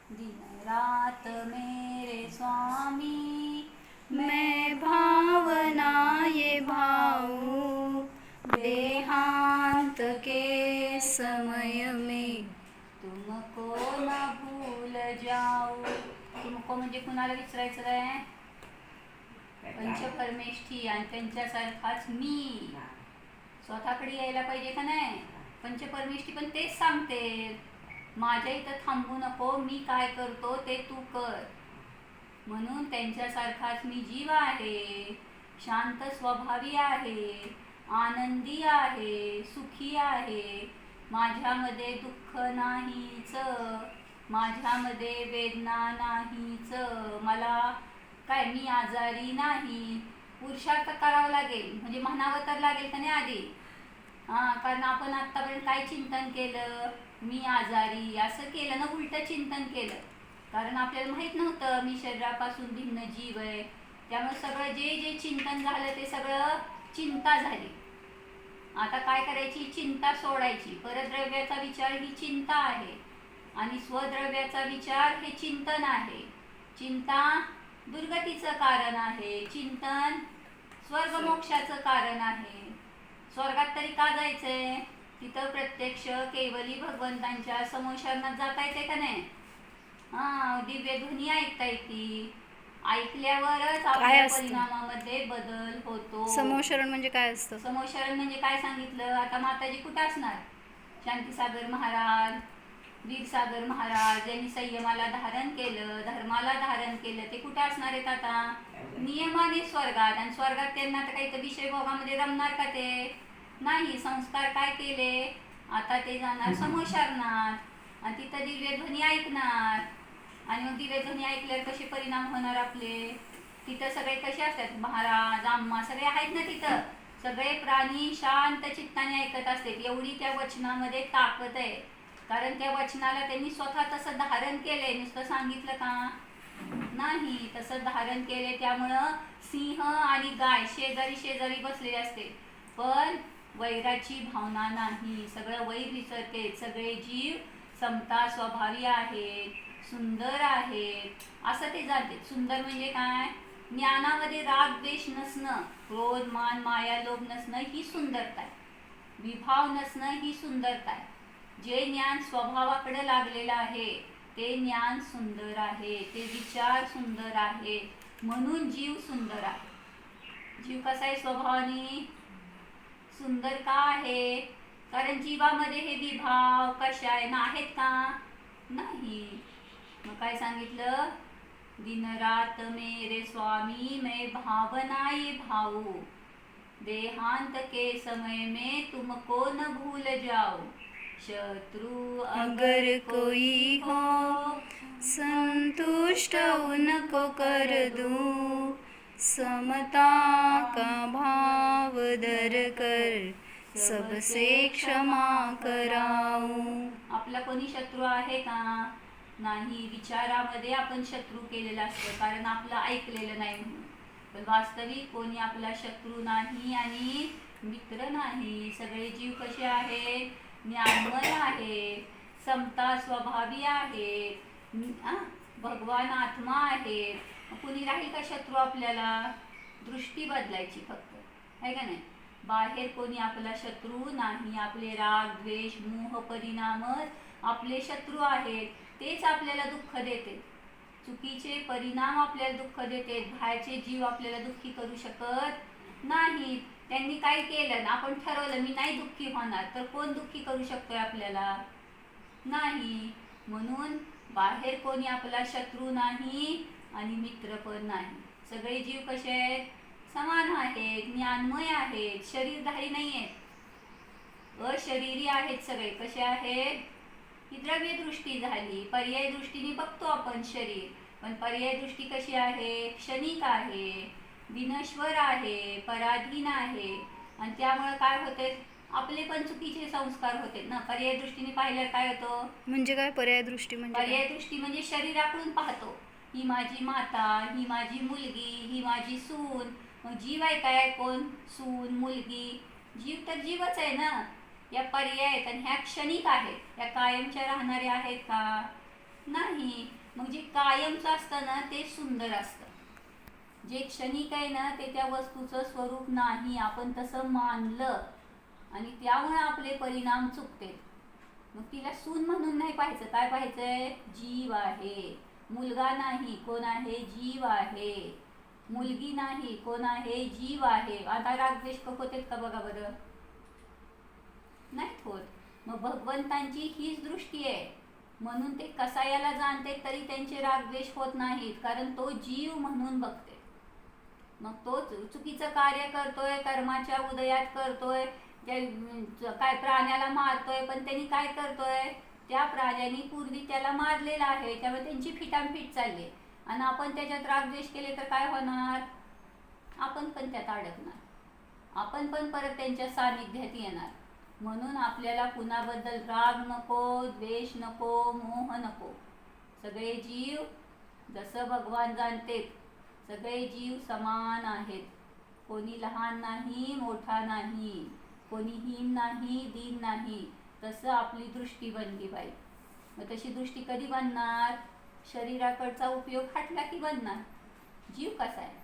दिन रात मेरे स्वामी, मैं भावना ये भाऊं देहांत के समय में तुमको न भूल जाऊ. तुमको म्हणजे कुणाला विचारायचं काय? पंचपरमेष्ठी आणि त्यांच्यासारखाच मी. स्वतःकडे यायला पाहिजे का नाही? पंचपरमेष्ठी पण तेच सांगते, माझ्या इथं थांबू नको, मी काय करतो ते तू कर. म्हणून त्यांच्यासारखाच मी जीव आहे, शांत स्वभावी आहे, आनंदी आहे, सुखी आहे. माझ्यामध्ये दुःख नाहीच, माझ्यामध्ये वेदना नाहीच. मला काय, मी आजारी नाही. पुरुषार्थ करावा लागेल, म्हणजे म्हणावं तर लागेल का नाही आधी. कारण आपण आत्तापर्यंत काय चिंतन केलं? मी आजारी असं केलं ना, उलटं चिंतन केलं. कारण आपल्याला माहीत नव्हतं मी शरीरापासून भिन्न जीव आहे. त्यामुळे सगळं जे जे चिंतन झालं ते सगळं चिंता झाली. आता काय करायची? चिंता सोडायची. परद्रव्याचा विचार ही चिंता आहे आणि स्वद्रव्याचा विचार हे चिंतन आहे. चिंता दुर्गतीचं कारण आहे, चिंतन स्वर्गमोक्षाचं कारण आहे. स्वर्गात तरी का जायचंय? तिथं प्रत्यक्ष केवली भगवंतांच्या समोशरणात जाता येते का नाही? दिव्य ध्वनी ऐकता येते. ऐकल्यावरच आपल्या परिणामामध्ये बदल होतो. समोशरण म्हणजे काय असतं? समोशरण म्हणजे काय सांगितलं? आता माताजी कुठं असणार? शांतीसागर महाराज, वीरसागर महाराज यांनी संयमाला धारण केलं, धर्माला धारण केलं, ते कुठे असणार आहेत आता? नियमाने स्वर्गात. आणि स्वर्गात त्यांना आता काही तर विषय भोगामध्ये रमणार का ते? नाही. संस्कार काय केले? आता ते जाणार समोशरणात आणि तिथं दिव्य ध्वनी ऐकणार. आणि मग दिव्य ध्वनी ऐकल्यावर कसे परिणाम होणार आपले? तिथं सगळे कसे असतात? महाराज, आम्हा सगळे आहेत ना तिथं. सगळे प्राणी शांत चित्ताने ऐकत असतात. एवढी त्या वचनामध्ये ताकद आहे. कारण त्या वचनाला त्यांनी स्वतः तसं धारण केलंय. नुसतं सांगितलं का? नाही, तसं धारण केले. त्यामुळं सिंह आणि गाय शेजारी शेजारी बसलेले असते, पण वैराची भावना नाही. सगळं वैर विसरते. सगळे जीव समता स्वभावी आहेत, सुंदर आहेत असं ते जाते. सुंदर म्हणजे काय? ज्ञानामध्ये राग द्वेष नसणं, क्रोध मान माया लोभ नसणं ही सुंदरता आहे. विभाव नसणं ही सुंदरता आहे. जे ज्ञान स्वभावाकडे लागलेलं आहे ते ज्ञान सुंदर आहे, ते विचार सुंदर आहे. म्हणून जीव सुंदर आहे. जीव कसा आहे स्वभावाने? सुंदर का आहे? कारण जीवामध्ये हे विभाव कशा आहे ना आहेत का? नाही. मग काय सांगितलं? दिन रात मेरे स्वामी, मैं भावना ये भाऊ, देहांत के समय में तुमको न भूल जाओ. शत्रु अगर कोई हो संतुष्ट उनको कर दूं, समता का भाव धर कर सबसे क्षमा कराऊं. आपला कोणी शत्रू आहे का? नाही. विचारामध्ये आपण शत्रू केलेला असतो, कारण आपलं ऐकलेलं नाही म्हणून. पण वास्तविक कोणी आपला शत्रू नाही आणि मित्र नाही. सगळे जीव कसे आहेत? ज्ञानमय आहे, समता स्वभावी आहेत, भगवान आत्मा आहेत. कुणी राहील का शत्रू आपल्याला? दृष्टी बदलायची फक्त, आहे का नाही? बाहेर कोणी आपला शत्रू नाही. आपले राग द्वेष मोह परिणामच आपले शत्रू आहेत. तेच आपल्याला दुःख देते. चुकीचे परिणाम आपल्याला दुःख देते. बाहेरचे जीव आपल्याला दुःखी करू शकत नाहीत. त्यांनी काय केलं? आपण ठरवलं मी नाही दुःखी होणार, तर कोण दुःखी करू शकतोय आपल्याला? नाही. म्हणून बाहेर कोणी आपला शत्रू नाही आणि मित्र पण नाही. सगळे जीव कसे आहेत? समान आहेत, ज्ञानमय आहेत, शरीरधारी नाही आहेत, अशरीरी आहेत. सगळे कसे आहेत? ही द्रव्य दृष्टी झाली. पर्याय दृष्टीने बघतो आपण शरीर, पण पर्याय दृष्टी कशी आहे? क्षणिक आहे, विनश्वर आहे, पराधीन आहे. आणि त्यामुळे काय होते? आपले पण चुकीचे संस्कार होते ना. पर्याय दृष्टीने पाहिल्यावर काय होतं? म्हणजे काय पर्याय दृष्टी? म्हणजे पर्याय दृष्टी म्हणजे शरीराकडून पाहतो. ही माझी माता, ही माझी मुलगी, ही माझी सून. मग जीव आहे काय? कोण? सून, मुलगी. जीव तर जीवच आहे ना. या पर्याय आहेत आणि ह्या क्षणिक आहेत. या कायमच्या राहणाऱ्या आहेत का? नाही. मग जे कायमचं असतं ना ते सुंदर असतं. जे क्षणिक आहे ना ते त्या वस्तूचं स्वरूप नाही, आपण तसं मानलं आणि त्यामुळे आपले परिणाम चुकते. मग तिला सून म्हणून नाही पाहायचं, काय पाहायचंय? जीव आहे. मुलगा नाही, कोण आहे? जीव आहे. मुलगी नाही, कोण आहे? जीव आहे. आता रागद्वेष होतेत का बघा बरं? नाहीत होत. मग भगवंतांची हीच दृष्टी आहे, म्हणून ते कसायाला जाणते तरी त्यांचे रागद्वेष होत नाहीत, कारण तो जीव म्हणून बघते. मग तो चुकीचं कार्य करतोय, कर्माच्या उदयात करतोय, काय प्राण्याला मारतोय, पण त्यांनी काय करतोय? त्या प्राण्याने पूर्वी त्याला मारलेला आहे, त्यामुळे त्यांची फिटामफीट चालली. आणि आपण त्याच्यात रागद्वेष केले तर काय होणार? आपण पण त्यात अडकणार, आपण पण परत त्यांच्या सानिध्यात येणार. म्हणून आपल्याला कुणाबद्दल राग नको, द्वेष नको, मोह नको. सगळे जीव जसं भगवान जाणते, सगळे जीव समान आहेत. कोणी लहान नाही, मोठा नाही, कोणी हीन नाही, दीन नाही. तसं आपली दृष्टी बनली पाहिजे. मग तशी दृष्टी कधी बनणार? शरीराकडचा उपयोग हटला की बनणार. जीव कसा आहे?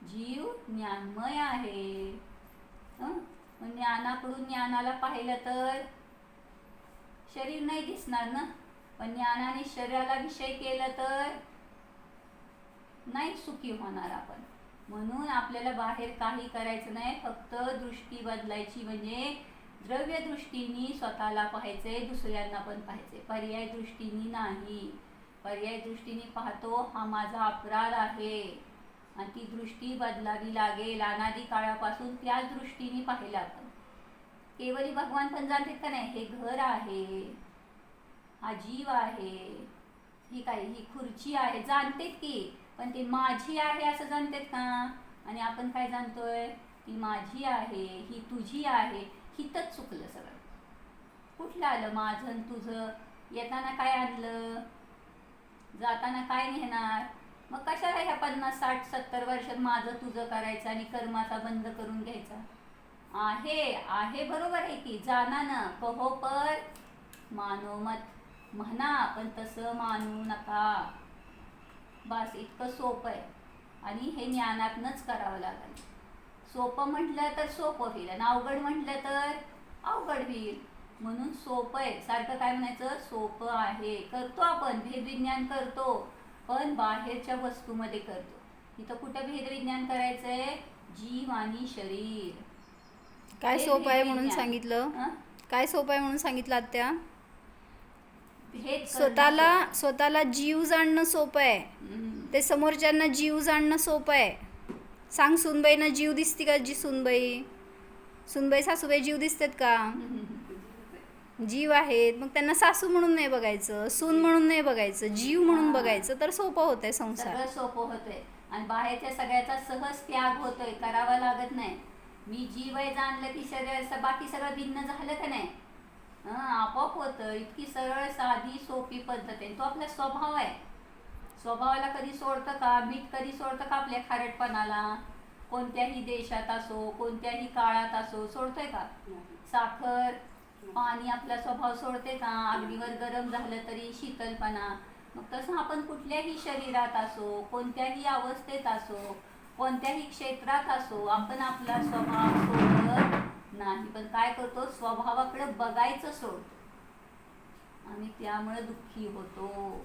जीव ज्ञानमय आहे. मग ज्ञानाकडून ज्ञानाला पाहिलं तर शरीर नाही दिसणार ना, पण ज्ञानाने शरीराला विषय केलं तर नाही सुखी होणार आपण. म्हणून आपल्याला बाहेर काही करायचं नाही, फक्त दृष्टी बदलायची. म्हणजे द्रव्य दृष्टीने स्वतःला पाहायचंय, दुसऱ्यांना पण पाहायचंय, पर्याय दृष्टीने नाही. पर्याय दृष्टीने पाहतो हा माझा अपराध आहे, आणि ती दृष्टी बदलावी लागेल. अनादी काळापासून त्याच दृष्टीने पाहिलं आपण. केवली भगवान पण जाणतात का नाही, हे घर आहे, हा जीव आहे, ही काय, ही खुर्ची आहे, जाणतेत की, पण ती माझी आहे असं जाणतेत का? आणि आपण काय जाणतोय? ती माझी आहे, ही तुझी आहे. हितच चुकलं सगळं. कुठलं आलं माझं तुझं? येताना काय आणलं, जाताना काय नेणार? मग कशाला ह्या 50, 60, 70 वर्षात माझं तुझं करायचं आणि कर्माचा बंद करून घ्यायचा? आहे बरोबर आहे की, जाना न कहो पर मानो मत, म्हणा पण तसं मानू नका. बस इतकं सोपं आहे, आणि हे ज्ञानातनंच करावं लागेल. सोपं म्हटलं तर सोपं होईल, आणि अवघड म्हटलं तर अवघड होईल. म्हणून सोपं आहे, सारखं काय म्हणायचं? सोपं आहे. करतो आपण भेदविज्ञान करतो, पण बाहेरच्या वस्तूमध्ये करतो. इथं कुठं भेदविज्ञान करायचंय? जीव आणि शरीर. काय सोपं आहे म्हणून सांगितलं? काय सोपं आहे म्हणून सांगितलं आत्या? स्वतःला जीव जाणणं सोपं आहे, ते समोरच्यांना जीव जाणणं सोपं आहे. सांग, सुनबाईंना जीव दिसते का? सुनबाई सासूबाई जीव दिसतात का? जीव आहेत. मग त्यांना सासू म्हणून नाही बघायचं, सून म्हणून नाही बघायचं, जीव म्हणून बघायचं, तर सोपं होतंय संसार. सगळं सोपं होतंय, आणि बाहेरच्या सगळ्याचा सहज त्याग होतोय, करावा लागत नाही. मी जीव आहे जाणलं की शरीर बाकी सगळं भिन्न झालं का नाही? आपोआप होतं. इतकी सरळ साधी सोपी पद्धत आहे. तो आपला स्वभाव आहे. स्वभावाला कधी सोडतं का? मीठ कधी सोडतं का आपल्या खारटपणाला? कोणत्याही देशात असो, कोणत्याही काळात असो, सोडतोय का? साखर, पाणी आपला स्वभाव सोडते का? अग्नीवर गरम झालं तरी शीतलपणा. मग तसं आपण कुठल्याही शरीरात असो, कोणत्याही अवस्थेत असो, कोणत्याही क्षेत्रात असो, आपण आपला स्वभाव सोडत नाही. पण काय करतो? स्वभावाकडे बघायचं सोडतो, आणि त्यामुळे दुःखी होतो.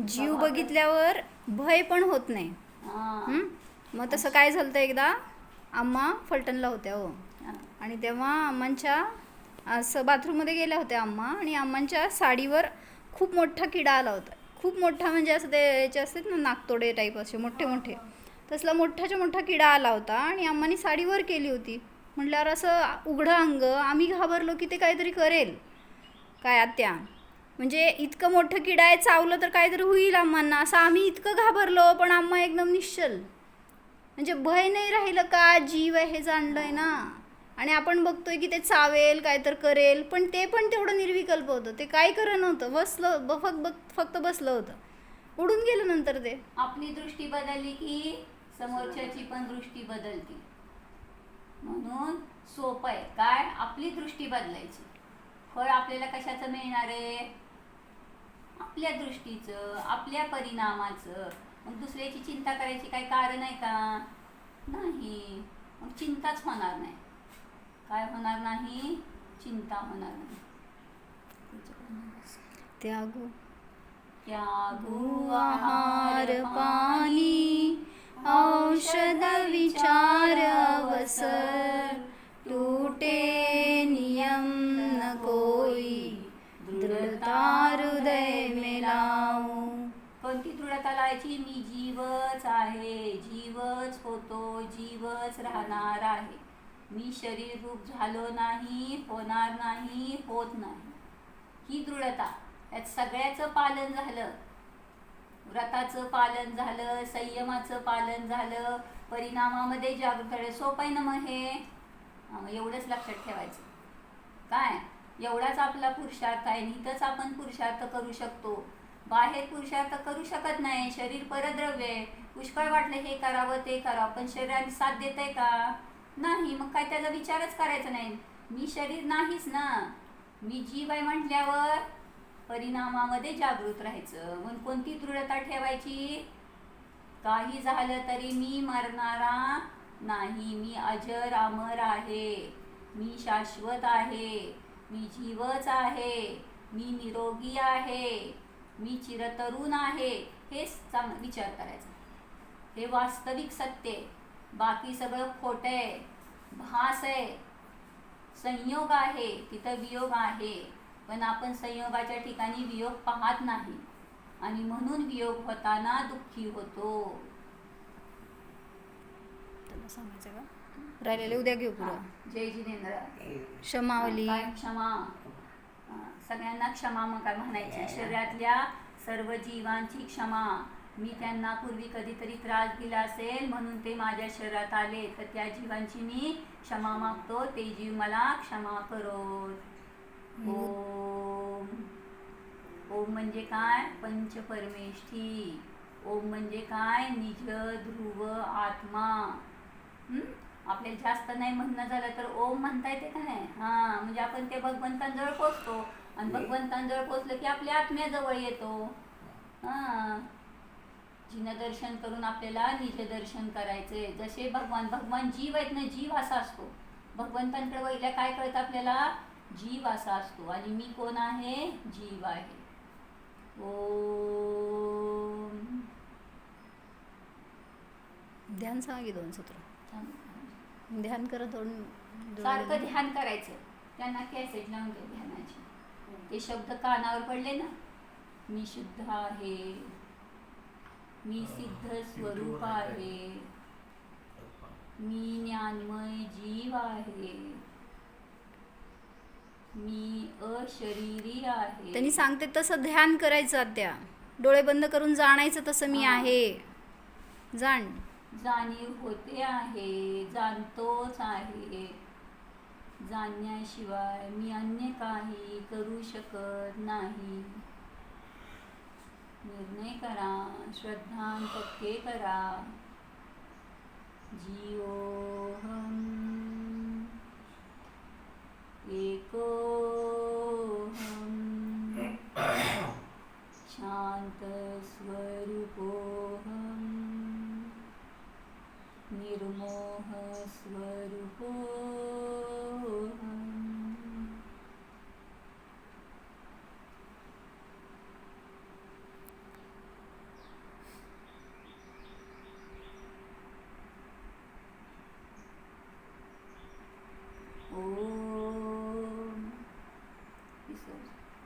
जीव बघितल्यावर भय पण होत नाही. मग तसं काय झालं, एकदा आम्हा फलटणला होत्या हो, आणि तेव्हा आम्हांच्या असं बाथरूममध्ये गेल्या होत्या आम्हा, आणि आम्हांच्या साडीवर खूप मोठा किडा आला होता. खूप मोठा, म्हणजे असं ते याचे असतात ना नाकतोडे टाईप, असे मोठे मोठे, तसला मोठाच्या मोठा किडा आला होता, आणि आम्हानी साडी वर केली होती. म्हटल्यावर असं उघडं अंग, आम्ही घाबरलो की ते काहीतरी करेल काय आत्या, म्हणजे इतकं मोठं किडा आहे, चावलं तर काहीतरी होईल आम्हाला, असं आम्ही इतकं घाबरलो. पण आम्हा एकदम निश्चल, म्हणजे भय नाही राहिलं का? जीव आहे हे जाणलंय ना. आणि आपण बघतोय की ते चावेल, काय तर करेल, पण ते पण तेवढं निर्विकल्प होतं. ते काय करत नव्हतं, बसलं, फक्त बसलं होतं, उडून गेलं नंतर ते. आपली दृष्टी बदलली की समोरच्याची पण दृष्टी बदलती. म्हणून सोपं आहे काय? आपली दृष्टी बदलायची. फळ आपल्याला कशाचं मिळणार आहे? आपल्या दृष्टीचं, आपल्या परिणामाचं. मग दुसऱ्याची चिंता करायची काही कारण आहे का? नाही. मग चिंताच होणार नाही. काय होणार नाही? चिंता होणार नाही. त्यागो त्यागो आहार पाणी औषध विचार अवसर टूटे नियम न कोई दृढता हृदय में लाऊं. कोणती दृढता लावायची? मी जीवच आहे, जीवच होतो, जीवच राहणार आहे. मी शरीर रूप झालो नाही, होणार नाही, होत नाही. ही दृढता. यात सगळ्याचं पालन झालं. व्रताचं पालन झालं, संयमाचं पालन झालं, परिणामामध्ये जागृत राहिलं. सोपं आहे ना मग हे? एवढंच लक्षात ठेवायचं. काय? एवढाच आपला पुरुषार्थ आहे. इथंच आपण पुरुषार्थ करू शकतो. बाहेर पुरुषार्थ करू शकत नाही. शरीर परद्रव्य आहे. पुष्कळ वाटलं हे करावं ते करावं, पण शरीराने साथ देत आहे का? नाही. मग काय त्याचा विचारच करायचा नाही. मी शरीर नाहीच ना, मी जीव आहे म्हटल्यावर परिणामामध्ये जागृत राहायचं. मग कोणती दृढता ठेवायची? काही झालं तरी मी मरणारा नाही, मी अजर अमर आहे, मी शाश्वत आहे, मी जीवच आहे, मी निरोगी आहे, मी चिरतरुण आहे. हेच विचार करायचा. हे वास्तविक सत्य आहे. बाकी सगळं खोटं आहे, भास आहे. संयोग आहे, तिथं वियोग आहे, पण आपण संयोगाच्या ठिकाणी वियोग पाहत नाही आणि म्हणून वियोग होताना दुःखी होतो. सांगायचं का? राहिलेले उद्या घेऊ पुढं. जय जिनेंद्र. क्षमावली. काय क्षमा? सगळ्यांना क्षमा मग काय म्हणायची? शरीरातल्या सर्व जीवांची क्षमा. मी त्यांना पूर्वी कधीतरी त्रास दिला असेल म्हणून ते माझ्या शरीरात आले, तर त्या जीवांची मी क्षमा मागतो. ते जीव मला क्षमा करो. ओम. ओम म्हणजे काय? पंच परमेष्ठी. ओम म्हणजे काय? निज ध्रुव आत्मा. आपल्याला जास्त नाही म्हणणं झालं तर ओम म्हणता येते का नाही? म्हणजे आपण ते भगवंतांजवळ पोचतो आणि भगवंतांजवळ पोचलं की आपल्या आत्म्याजवळ येतो. जिनं दर्शन करून आपल्याला निज दर्शन करायचंय. जसे भगवान जीव आहेत ना, जीव असा असतो. भगवंतांकडे वळल्या काय कळतं आपल्याला? जीव असा असतो. आणि मी कोण आहे? जीव आहे. ओम. ध्यान सांगा की 2 सूत्र. ध्यान करत सारखं ध्यान करायचं. त्यांना कॅसेट लावून दे ध्यानाची. ते शब्द कानावर पडले ना, मी शुद्ध आहे, मी सिद्ध स्वरूप आहे, मी ज्ञानमय जीव आहे, मी अशरीरी आहे. त्यांनी सांगते तसं ध्यान करायचं. आत्या डोळे बंद करून जाणायचं तसं मी आहे. जाणीव होते आहे, जाणतोच आहे. जाणण्याशिवाय मी अन्य काही करू शकत नाही. निर्णय करा, श्रद्धांतके करा. जीवोहम एकोहम शांत स्वरूपोहम निर्मोह स्वरूपोहम